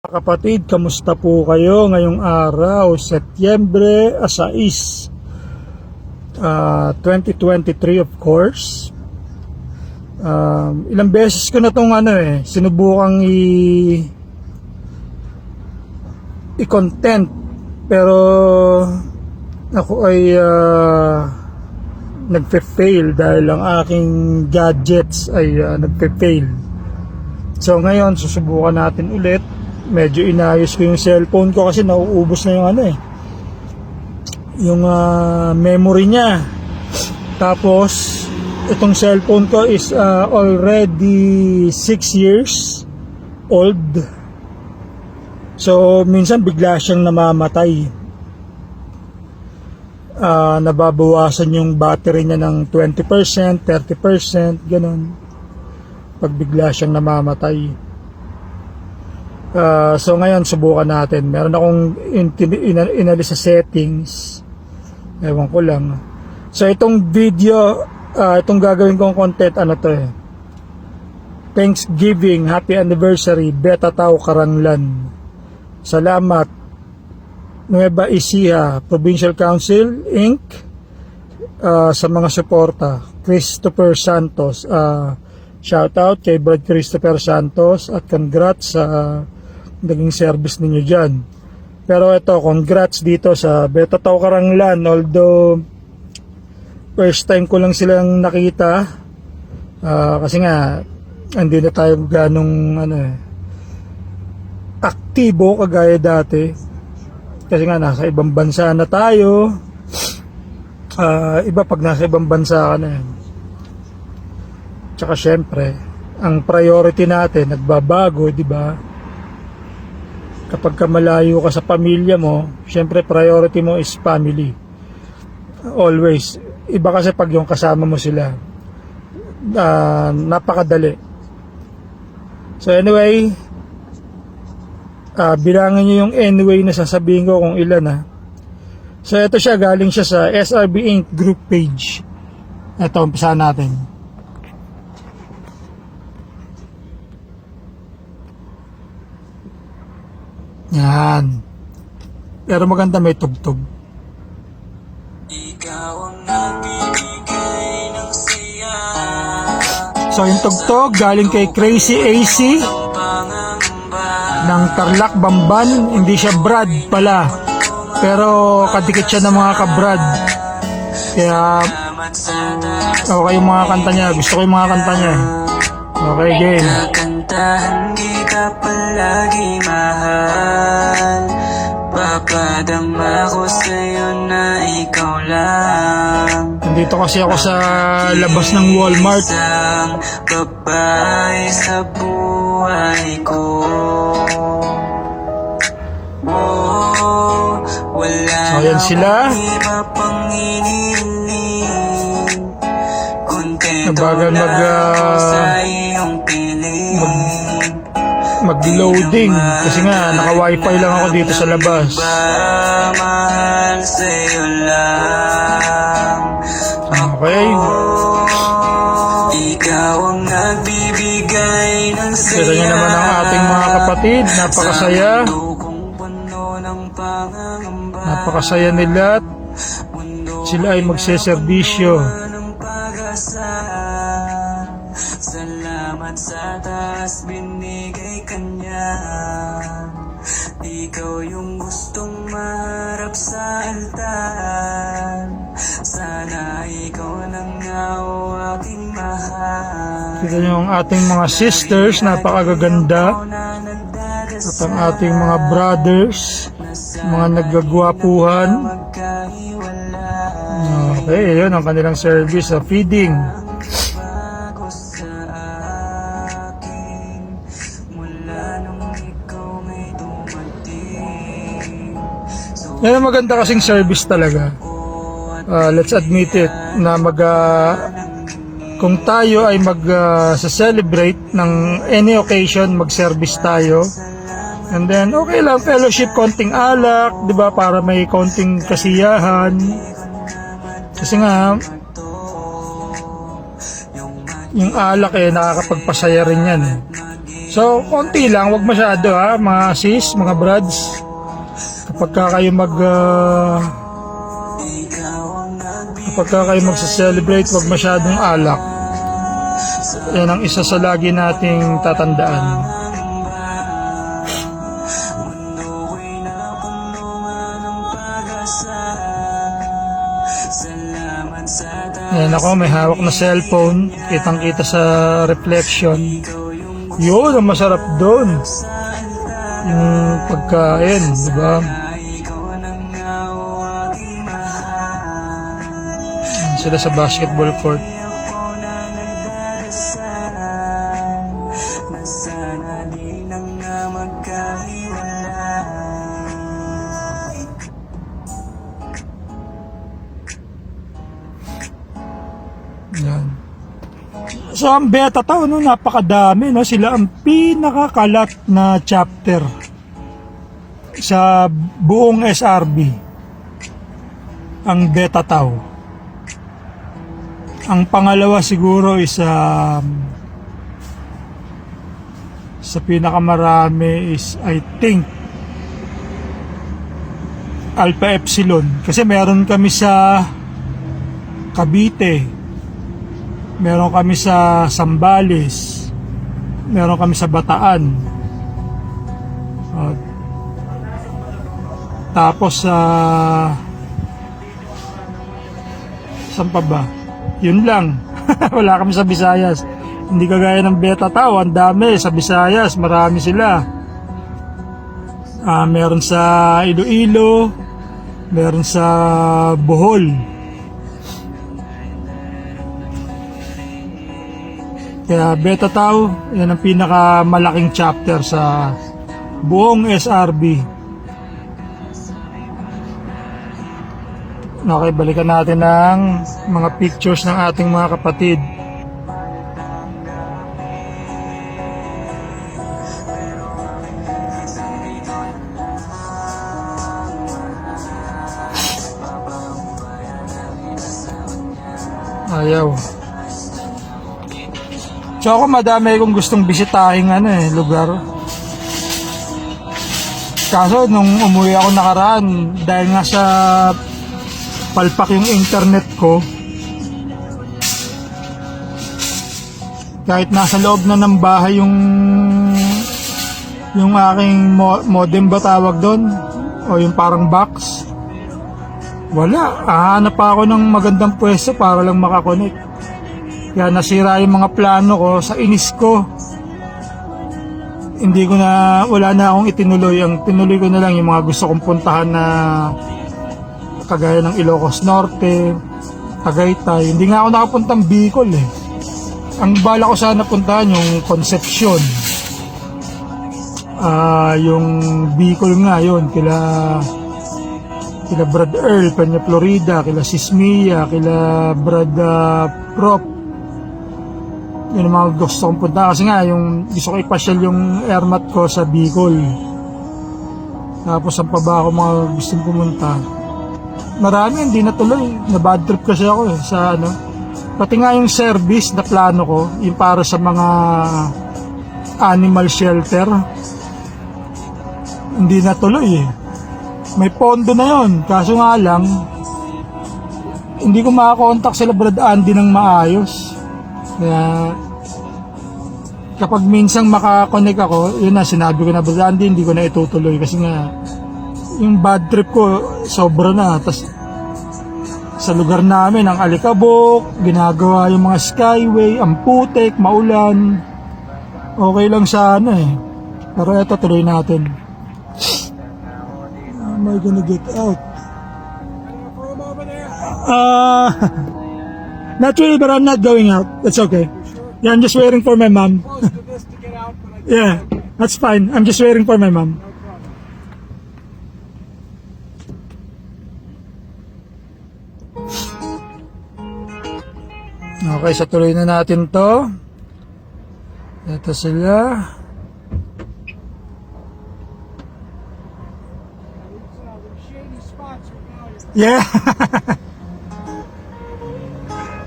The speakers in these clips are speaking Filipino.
Kapatid, kamusta po kayo ngayong araw, Setyembre 6, 2023 of course. Ilang beses ko na itong sinubukang i-content, pero ako ay nagfe-fail dahil ang aking gadgets ay nagfe-fail. So ngayon susubukan natin ulit. Medyo inayos ko yung cellphone ko kasi nauubos na yung yung memory niya. Tapos itong cellphone ko is already 6 years old. So minsan bigla siyang namamatay. Nababawasan yung battery niya ng 20%, 30%, ganun. Pag bigla siyang namamatay. So ngayon subukan natin. Meron akong inalis sa settings. Ewan ko lang. So itong video, itong gagawin kong content, Thanksgiving, Happy Anniversary, Beta Tau Karanglan. Salamat, Nueva Ecija Provincial Council Inc. Sa mga suporta. Christopher Santos, shout out kay Brad Christopher Santos at congrats sa naging service ninyo dyan. Pero ito, congrats dito sa Beta Tau Karanglan. Although first time ko lang silang nakita, kasi nga hindi na tayo ganong aktibo kagaya dati, kasi nga nasa ibang bansa na tayo. Iba pag nasa ibang bansa ka na. Tsaka syempre ang priority natin nagbabago, di ba? Kapag ka malayo ka sa pamilya mo, syempre priority mo is family. Always. Iba kasi pag yung kasama mo sila, napakadali. So anyway, bilangin nyo yung anyway na sasabihin ko kung ilan . So ito siya, galing siya sa SRB Inc. group page. Ito, umpisahan natin. Yan. Pero maganda, may tugtog. So yung tugtog galing kay Crazy AC ng Tarlac, Bamban. Hindi siya Brad pala, pero kadikit siya ng mga ka-Brad. Kaya okay yung mga kanta niya. Gusto ko yung mga kanta niya. Okay, game. Kakantahan kita palagi, mahal. Papadama ko sa'yo na ikaw lang. Nandito kasi ako sa labas ng Walmart. Isang babae sa buhay ko. Wala So, ayan sila. iba pang hinihiling. Kontento Nabagal lang ako sa iyong piling. Mag-loading kasi nga naka-wifi lang ako dito sa labas. Mahal sa'yo lang. Okay. Ikaw ang nagbibigay ng saya. Kita nyo naman ang ating mga kapatid. Napakasaya. Napakasaya nila. Sila ay magseserbisyo. Salamat sa taas binigay kanya. Ikaw yung gustong maharap sa altar. Sana ikaw nang ang aking mahal. Kita nyo ang ating mga sisters. Napakagaganda. At ang ating mga brothers, mga naggagwapuhan. Okay, yun ang kanilang service sa feeding. Yan ang maganda kasing service talaga. Let's admit it na kung tayo ay sa-celebrate ng any occasion, mag-service tayo. And then okay lang, fellowship, konting alak, 'di ba, para may konting kasiyahan. Kasi nga yung alak nakakapagpasaya rin yan. So, konti lang, wag masyado ha, mga sis, mga brads. Kapag ka kayo kapag ka kayo magsa-celebrate, wag masyadong alak. Yan ang isa sa lagi nating tatandaan. Ayan ako, may hawak na cellphone. Kitang kita sa reflection. Yun, ang masarap doon. Yung pagkain, di ba? Ayan sila sa basketball court. Yan. So ang Beta Tao, no, napakadami, no? Sila ang pinakakalat na chapter sa buong SRB. Ang Beta Tao. Ang pangalawa siguro is sa pinakamarami is I think Alpha Epsilon, kasi meron kami sa Cavite, meron kami sa Zambales, meron kami sa Bataan. Tapos saan pa ba? Yun lang. Wala kami sa Visayas. Hindi kagaya ng Beta Tao, ang dami sa Visayas, marami sila. Meron sa Iloilo, meron sa Bohol. Kaya Beta Tao, yan ang pinakamalaking chapter sa buong SRB. Okay, balikan natin ang mga pictures ng ating mga kapatid. Ayaw. So ako madami akong gustong bisitahin lugar. Kaso nung umuwi ako nakaraan, dahil nga sa palpak yung internet ko, kahit nasa loob na ng bahay yung aking modem ba tawag doon, o yung parang box, wala. Hahanap pa ako ng magandang pwesto para lang makakonect. Kaya nasira yung mga plano ko. Sa inis ko, wala na akong itinuloy. Ang tinuloy ko na lang yung mga gusto kong puntahan na kagaya ng Ilocos Norte, Tagaytay. Hindi nga ako nakapuntang Bicol eh. Ang bala ko sana puntahan yung Concepcion, yung Bicol nga yun, kila Brad Earl, Peña Florida, kila Sismia, kila Brad Prop. Yun ang mga gusto kong punta, kasi nga yung gusto ko ipasyal yung airmat ko sa Bicol. Tapos ang pa ba ako mga gustong pumunta, marami hindi natuloy. Na bad trip kasi ako sa pati nga yung service na plano ko, yung para sa mga animal shelter, hindi natuloy eh. May pondo na yon, kaso nga lang hindi ko makakontak sila Brad Andy ng maayos. Kaya kapag minsang makakonect ako, yun na, sinabi ko na Brad Andy, hindi ko na itutuloy kasi nga yung bad trip ko sobra na. Tas sa lugar namin ang alikabok, ginagawa yung mga skyway, ang putik, maulan. Okay lang sana eh, pero eto tuloy natin. How am I gonna get out? Not really, but I'm not going out. That's okay. Yeah, I'm just waiting for my mom. Yeah, that's fine. I'm just waiting for my mom. Okay, so tuloy na natin to. Ito sila. Yeah.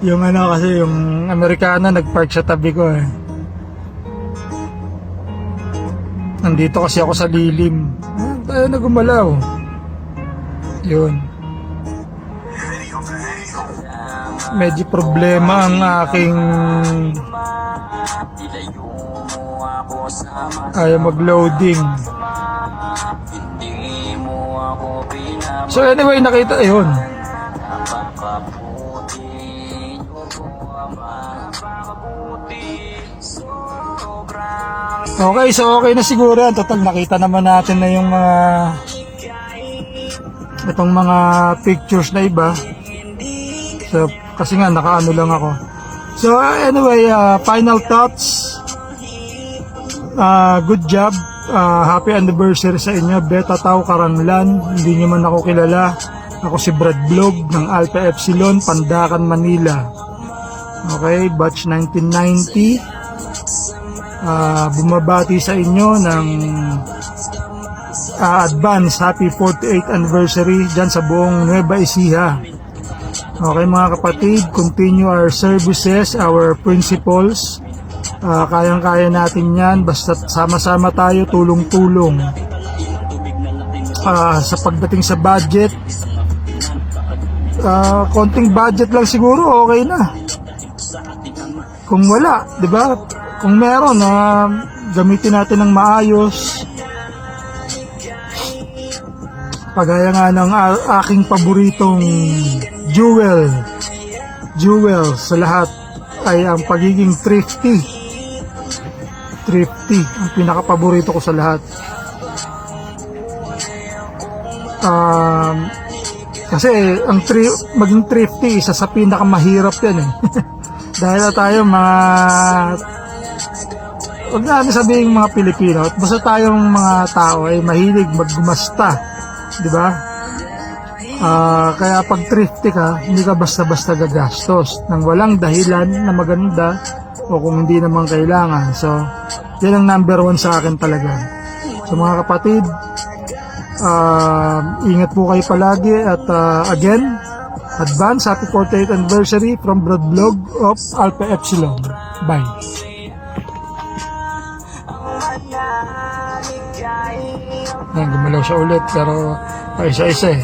Yung kasi yung Amerikano nagpark sa tabi ko eh. Nandito kasi ako sa lilim. Tayo na gumalaw. Yun. Medyo problema ang aking ayaw mag-loading. So anyway, nakita yun. Okay, so okay na siguro yan. Total, nakita naman natin na yung mga itong mga pictures na iba. So, kasi nga nakaano lang ako. So anyway, final thoughts. Good job. Happy anniversary sa inyo. Beta Tau Karanglan. Hindi nyo man ako kilala. Ako si Brad Vlog ng Alpha Epsilon, Pandacan, Manila. Okay, batch 1990. Bumabati sa inyo ng advance happy 48th anniversary dyan sa buong Nueva Ecija. Okay mga kapatid, continue our services, our principles. Kayang-kaya natin yan, basta sama-sama tayo, tulong-tulong. Sa pagdating sa budget, konting budget lang siguro okay na. Kung wala, di ba? Kung meron, gamitin natin ng maayos. Pagaya nga ng aking paboritong jewel sa lahat ay ang pagiging thrifty. Thrifty, ang pinaka-paborito ko sa lahat. Kasi ang maging thrifty, isa sa pinakamahirap yan eh. Dahil na tayo huwag natin sabihin mga Pilipino, basta tayong mga tao ay mahilig maggumasta, di ba? Kaya pag thrifty ka, hindi ka basta-basta gagastos nang walang dahilan na maganda o kung hindi naman kailangan. So, yan ang number one sa akin talaga. So mga kapatid, ingat po kayo palagi at again, advance happy 48th anniversary from Brad Vlog of Alpha Epsilon. Bye. Gumalaw siya ulit pero isa-isa eh.